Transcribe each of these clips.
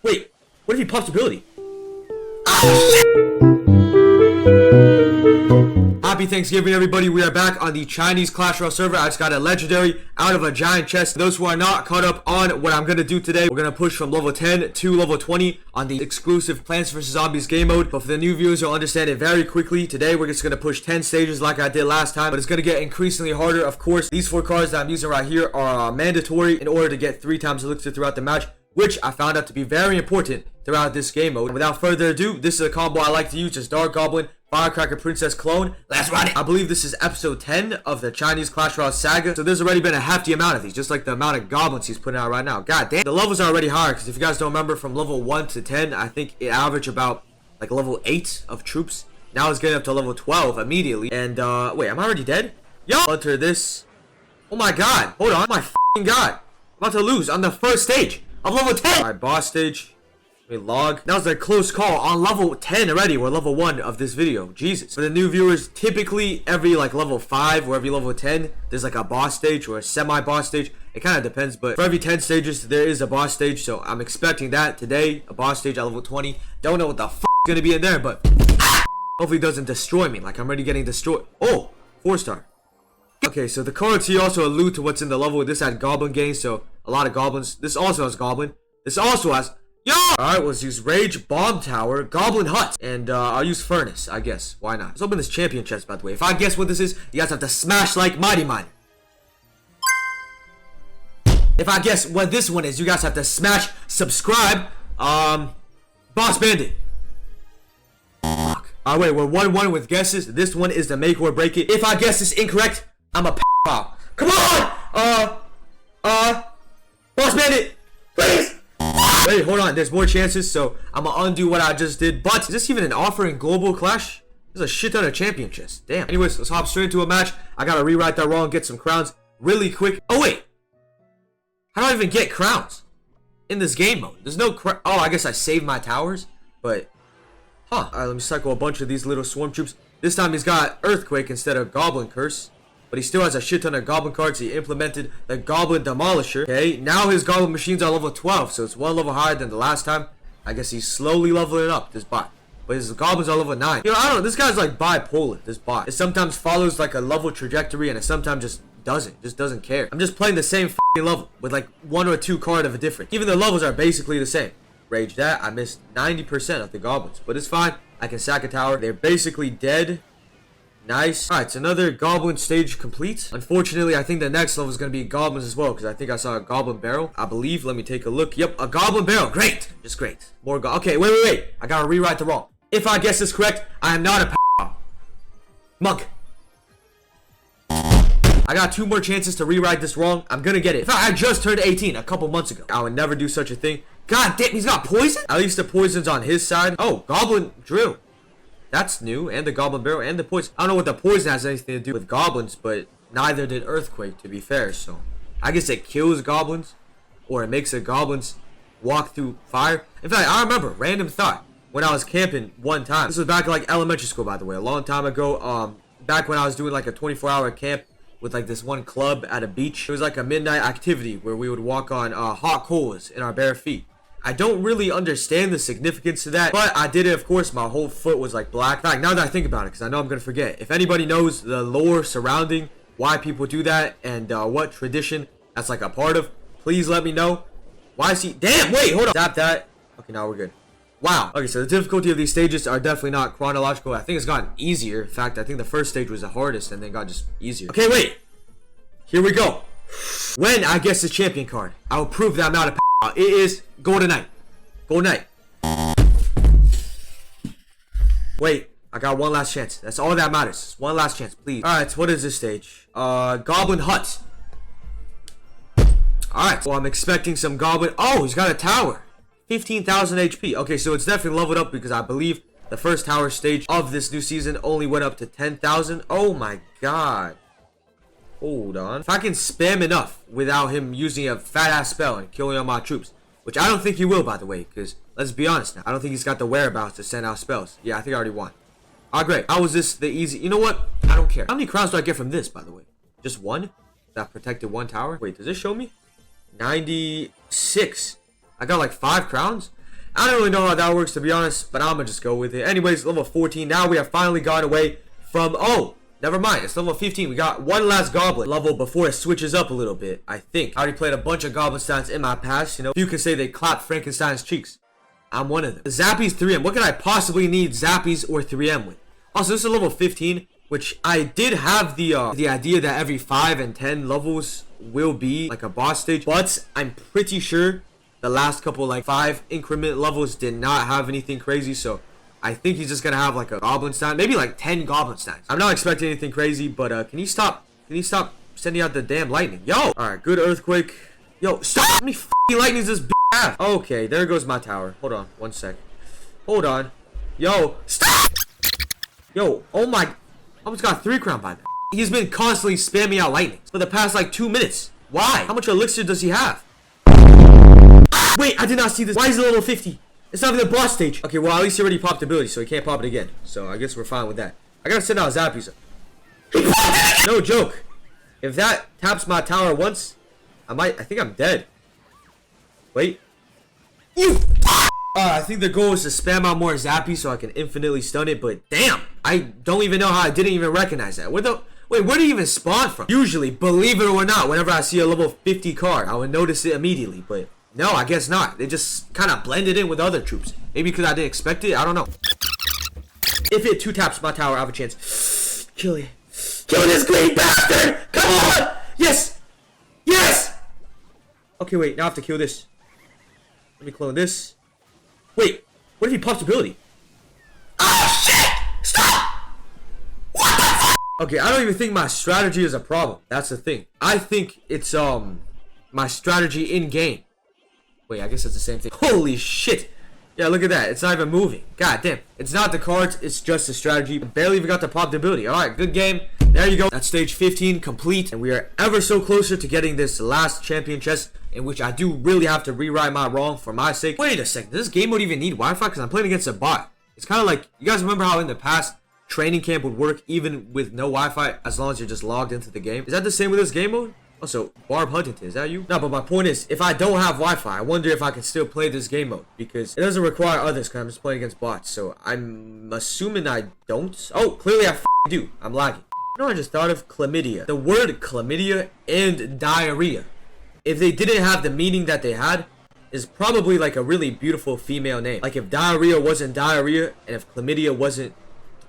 Wait, what if he pops ability? Happy Thanksgiving, everybody. We are back on the Chinese Clash Royale server. I just got a legendary out of a giant chest. Those who are not caught up on what I'm going to do today, we're going to push from level 10 to level 20 on the exclusive Plants vs. Zombies game mode. But for the new viewers, you'll understand it very quickly. Today, we're just going to push 10 stages like I did last time. But it's going to get increasingly harder. Of course, these 4 cards that I'm using right here are mandatory in order to get 3 times elixir throughout the match, which I found out to be very important throughout this game mode. And without further ado, this is a combo I like to use. Just Dark Goblin, Firecracker Princess clone. Let's run it. I believe this is episode 10 of the Chinese Clash Royale saga. So there's already been a hefty amount of these, just like the amount of goblins he's putting out right now. God damn. The levels are already higher, because if you guys don't remember, from level 1 to 10, I think it averaged about like level 8 of troops. Now it's getting up to level 12 immediately. And wait, am I already dead? Yo! Enter this. Oh my god. Hold on. Oh my f***ing god. I'm about to lose on the first stage of level 10. Alright, boss stage. Wait, log. That was a close call on level 10 already. We're level 1 of this video. Jesus. For the new viewers, typically every like level 5 or every level 10, there's like a boss stage or a semi-boss stage. It kind of depends, but for every 10 stages, there is a boss stage. So I'm expecting that today, a boss stage at level 20. Don't know what the f*** is gonna be in there, but hopefully it doesn't destroy me. Like I'm already getting destroyed. Oh, 4-star. Okay, so the cards here also allude to what's in the level. This had goblin gang, so a lot of goblins. This also has goblin. This also has... Yo! Alright, let's use Rage, Bomb Tower, Goblin Hut, and I'll use Furnace, I guess. Why not? Let's open this champion chest, by the way. If I guess what this is, you guys have to smash like Mighty Mine. If I guess what this one is, you guys have to smash, subscribe, Boss Bandit. Fuck. Alright, wait, we're 1-1 with guesses. This one is the make or break it. If I guess this incorrect, I'm a p***. Come on! Boss Bandit! Please! Wait, hold on. There's more chances, so I'm gonna undo what I just did. But is this even an offer in Global Clash? There's a shit ton of champion chests. Damn. Anyways, let's hop straight into a match. I gotta rewrite that wrong, get some crowns really quick. Oh, wait. How do I even get crowns in this game mode? There's no oh, I guess I saved my towers, but... Huh. Alright, let me cycle a bunch of these little swarm troops. This time he's got Earthquake instead of Goblin Curse. But he still has a shit ton of goblin cards. He implemented the Goblin Demolisher. Okay, now his goblin machines are level 12, so it's 1 level higher than the last time. I guess he's slowly leveling up, this bot. But his goblins are level 9. You know, I don't know, this guy's like bipolar, this bot. It sometimes follows like a level trajectory, and it sometimes just doesn't care. I'm just playing the same f***ing level with like 1 or 2 card of a difference. Even the levels are basically the same. Rage that, I missed 90% of the goblins, but it's fine. I can sack a tower. They're basically dead. Nice. Alright, it's another goblin stage complete. Unfortunately, I think the next level is going to be goblins as well, because I think I saw a goblin barrel. I believe. Let me take a look. Yep, a goblin barrel. Great. Just great. More okay, wait. I gotta rewrite the wrong. If I guess this correct, I am not a monk. I got 2 more chances to rewrite this wrong. I'm gonna get it. In fact, I just turned 18 a couple months ago. I would never do such a thing. God damn, he's got poison? At least the poison's on his side. Oh, goblin drill. That's new, and the goblin barrel, and the poison. I don't know what the poison has anything to do with goblins, but neither did Earthquake, to be fair, so I guess it kills goblins, or it makes the goblins walk through fire. In fact, I remember, random thought, when I was camping one time. This was back in like elementary school, by the way, a long time ago, back when I was doing like a 24-hour camp with like this one club at a beach. It was like a midnight activity where we would walk on hot coals in our bare feet. I don't really understand the significance to that, but I did it, of course. My whole foot was like black. In fact, now that I think about it, because I know I'm going to forget. If anybody knows the lore surrounding why people do that and what tradition that's like a part of, please let me know. Why is he... Damn, wait, hold on. Tap that. Okay, now we're good. Wow. Okay, so the difficulty of these stages are definitely not chronological. I think it's gotten easier. In fact, I think the first stage was the hardest and then got just easier. Okay, wait. Here we go. When I guess the champion card, I will prove that I'm not a it is Golden Knight. Golden Knight. Wait, I got 1 last chance. That's all that matters. 1 last chance, please. Alright, so what is this stage? Goblin Hut. Alright, well, I'm expecting some goblin. Oh, he's got a tower. 15,000 HP. Okay, so it's definitely leveled up because I believe the first tower stage of this new season only went up to 10,000. Oh my god. Hold on. If I can spam enough without him using a fat-ass spell and killing all my troops, which I don't think he will, by the way, because let's be honest now. I don't think he's got the whereabouts to send out spells. Yeah, I think I already won. Oh, great. How was this the easy? You know what? I don't care. How many crowns do I get from this, by the way? Just 1? That protected 1 tower? Wait, does this show me? 96. I got like 5 crowns? I don't really know how that works, to be honest, but I'm gonna just go with it. Anyways, level 14. Now we have finally gone away from... Oh, never mind. It's level 15. We got one last goblin level before it switches up a little bit, I think. I already played a bunch of goblin stats in my past, you know. You can say they clapped Frankenstein's cheeks. I'm one of them. Zappy's 3M. What could I possibly need Zappies or 3M with? Also, this is level 15, which I did have the idea that every 5 and 10 levels will be like a boss stage, but I'm pretty sure the last couple like 5 increment levels did not have anything crazy, so I think he's just gonna have like a goblin stand, maybe like 10 goblin stands. I'm not expecting anything crazy, but can you stop sending out the damn lightning? Yo! Alright, good earthquake. Yo, stop! How many f***ing lightnings this b****? Okay, there goes my tower. Hold on, 1 sec. Hold on. Yo, stop! Yo, oh my... I almost got 3 crown by that. He's been constantly spamming out lightnings for the past like 2 minutes. Why? How much elixir does he have? Wait, I did not see this. Why is it level 50? It's not even the boss stage. Okay, well, at least he already popped ability, so he can't pop it again. So I guess we're fine with that. I gotta send out Zappies. No joke. If that taps my tower once, I think I'm dead. Wait. I think the goal is to spam out more Zappies so I can infinitely stun it, but damn, I don't even know how I didn't even recognize that. Wait, where did he even spawn from? Usually, believe it or not, whenever I see a level 50 card, I would notice it immediately, but no, I guess not. They just kind of blended in with other troops. Maybe because I didn't expect it, I don't know. If it 2-taps my tower, I have a chance. Kill it. Kill this green bastard! Come on! Yes! Yes! Okay, wait, now I have to kill this. Let me clone this. Wait, what if he pops ability? Oh shit! Stop! What the fuck? Okay, I don't even think my strategy is a problem. That's the thing. I think it's my strategy in game. Wait, I guess it's the same thing. Holy shit! Yeah, look at that. It's not even moving. God damn. It's not the cards, it's just the strategy. Barely even got the popped ability. Alright, good game. There you go. That's stage 15 complete. And we are ever so closer to getting this last champion chest, in which I do really have to rewrite my wrong for my sake. Wait a second. Does this game mode even need Wi-Fi? Because I'm playing against a bot. It's kind of like, you guys remember how in the past, training camp would work even with no Wi-Fi as long as you're just logged into the game? Is that the same with this game mode? Also, Barb Huntington, is that you? No, but my point is, if I don't have Wi-Fi, I wonder if I can still play this game mode. Because it doesn't require others, because I'm just playing against bots. So I'm assuming I don't. Oh, clearly I do. I'm lagging. You know, I just thought of chlamydia. The word chlamydia and diarrhea, if they didn't have the meaning that they had, is probably like a really beautiful female name. Like if diarrhea wasn't diarrhea, and if chlamydia wasn't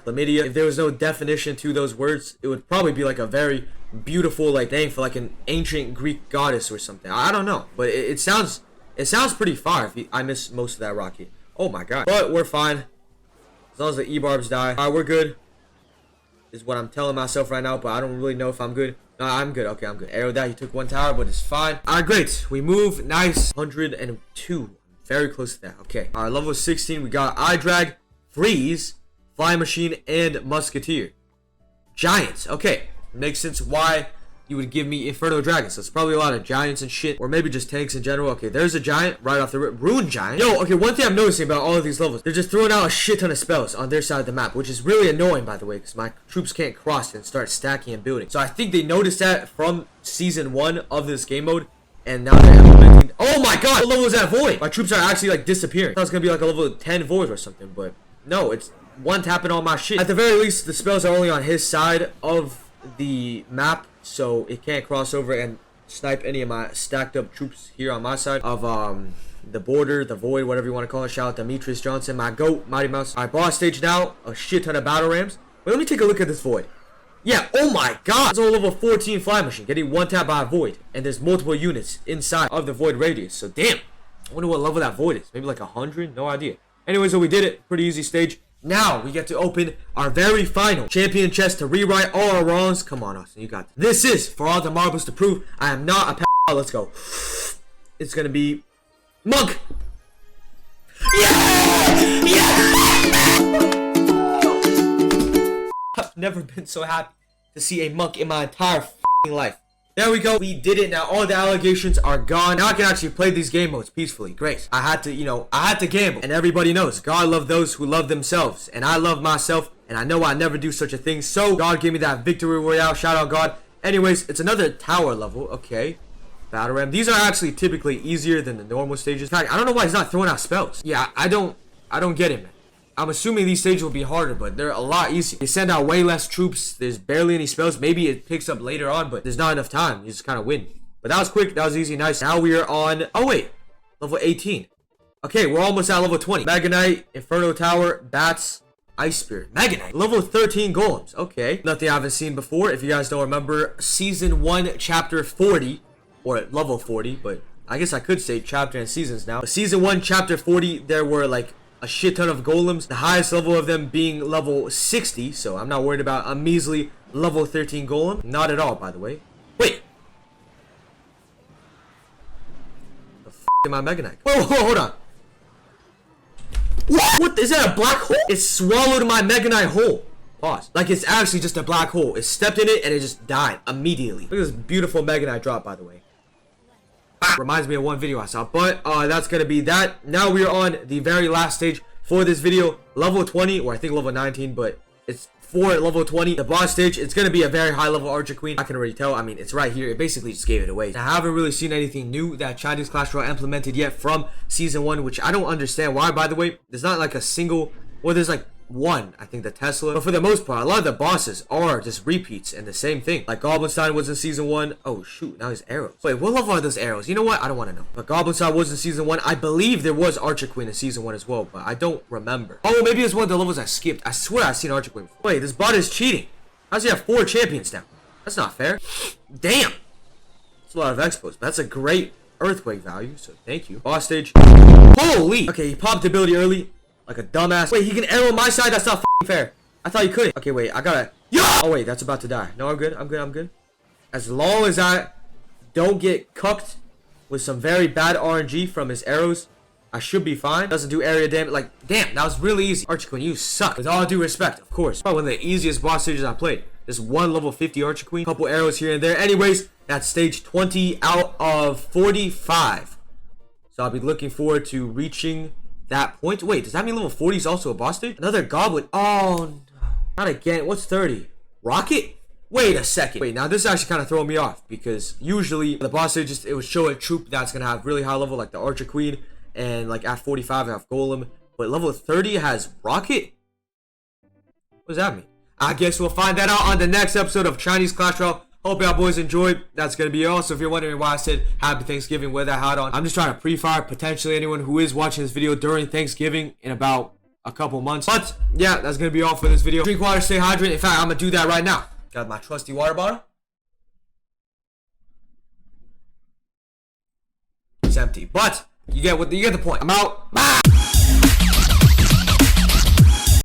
chlamydia, if there was no definition to those words, it would probably be like a very beautiful like name for like an ancient Greek goddess or something. I don't know, but it sounds pretty far. If I miss most of that rocket. Oh my god. But we're fine as long as the E-barbs die. Alright, we're good is what I'm telling myself right now, but I don't really know if I'm good. No, I'm good. Okay, I'm good. Arrow that, he took 1 tower, but it's fine. Alright, great. We move. Nice. 102. Very close to that. Okay. Alright, level 16. We got Eye Drag, Freeze, Flying Machine, and Musketeer. Giants. Okay. Makes sense why you would give me Inferno Dragons. So it's probably a lot of giants and shit, or maybe just tanks in general. Okay, there's a giant right off the rip. Rune Giant. Yo, okay, one thing I'm noticing about all of these levels, they're just throwing out a shit ton of spells on their side of the map, which is really annoying, by the way, because my troops can't cross and start stacking and building. So I think they noticed that from season 1 of this game mode, and now they're implementing. Oh my god, what level is that void? My troops are actually like disappearing. I thought it was gonna be like a level 10 void or something, but no, it's one tapping all my shit. At the very least, the spells are only on his side of the map, so it can't cross over and snipe any of my stacked up troops here on my side of the border, the void, whatever you want to call it. Shout out to Demetrius Johnson, my goat, Mighty Mouse. Alright, boss stage now, a shit ton of battle rams. Wait, let me take a look at this void. Yeah, oh my god, it's a level 14 fly machine getting 1 tap by a void, and there's multiple units inside of the void radius. So damn, I wonder what level that void is. Maybe like 100, no idea. Anyway, so we did it. Pretty easy stage. Now we get to open our very final champion chest to rewrite all our wrongs. Come on, Austin, you got this. This is for all the marbles to prove I am not a let's go. It's gonna be Monk. Yeah! Yeah! I've never been so happy to see a monk in my entire life. There we go. We did it. Now all the allegations are gone. Now I can actually play these game modes peacefully. Great. I had to gamble. And everybody knows God loves those who love themselves. And I love myself. And I know I never do such a thing. So God gave me that victory royale. Shout out God. Anyways, it's another tower level. Okay. Battle Ram. These are actually typically easier than the normal stages. In fact, I don't know why he's not throwing out spells. Yeah, I don't get it, man. I'm assuming these stages will be harder, but they're a lot easier. They send out way less troops. There's barely any spells. Maybe it picks up later on, but there's not enough time. You just kind of win. But that was quick. That was easy. Nice. Now we are on... Oh, wait. Level 18. Okay, we're almost at level 20. Mega Knight, Inferno Tower, Bats, Ice Spirit. Mega Knight. Level 13 Golems. Okay. Nothing I haven't seen before. If you guys don't remember, Season 1, Chapter 40. Or level 40, but I guess I could say chapter and seasons now. But Season 1, Chapter 40, there were like a shit ton of golems. The highest level of them being level 60, so I'm not worried about a measly level 13 golem. Not at all, by the way. Wait. The f*** am I Mega Knight? Whoa, hold on. What? Is that a black hole? It swallowed my Mega Knight whole. Pause. Like it's actually just a black hole. It stepped in it and it just died immediately. Look at this beautiful Mega Knight drop, by the way. Reminds me of one video I saw, but that's gonna be that. Now we are on the very last stage for this video, level 20, or I think level 19, but it's for level 20, the boss stage. It's gonna be a very high level Archer Queen. I can already tell. I mean, it's right here. It basically just gave it away. I haven't really seen anything new that Chinese Clash Royale implemented yet from Season 1, which I don't understand why, by the way. There's not like a single, well, there's like one, I think the Tesla, but for the most part a lot of the bosses are just repeats and the same thing. Like Goblinstein was in Season 1. Oh shoot, now he's arrows. Wait, what level are those arrows? You know what, I don't want to know. But Goblinstein was in Season 1. I believe there was Archer Queen in Season 1 as well, but I don't remember. Oh, maybe it's one of the levels I skipped. I swear I've seen Archer Queen before. Wait, this bot is cheating. How does he have 4 champions now? That's not fair. Damn, that's a lot of expos, but that's a great earthquake value, so thank you. Boss stage. Holy. Okay, he popped ability early like a dumbass. Wait, he can arrow my side? That's not f***ing fair. I thought he couldn't. Okay, wait, I gotta... Yeah! Oh, wait, that's about to die. No, I'm good. I'm good. I'm good. As long as I don't get cucked with some very bad RNG from his arrows, I should be fine. Doesn't do area damage. Like, damn, that was really easy. Archer Queen, you suck. With all due respect, of course. Probably one of the easiest boss stages I played. Just one level 50 Archer Queen. Couple arrows here and there. Anyways, that's stage 20 out of 45. So I'll be looking forward to reaching that point. Wait, does that mean level 40 is also a boss stage? Another goblin. Oh, no. Not again. What's 30? Rocket? Wait a second. Wait, now this is actually kind of throwing me off because usually the boss stage just, it would show a troop that's going to have really high level like the Archer Queen, and like at 45 I have Golem, but level 30 has Rocket? What does that mean? I guess we'll find that out on the next episode of Chinese Clash Royale. Hope y'all boys enjoyed. That's going to be all. So if you're wondering why I said Happy Thanksgiving with that hat on, I'm just trying to pre-fire potentially anyone who is watching this video during Thanksgiving in about a couple months. But yeah, that's going to be all for this video. Drink water, stay hydrated. In fact, I'm going to do that right now. Got my trusty water bottle. It's empty, but you get the point. I'm out. Bye.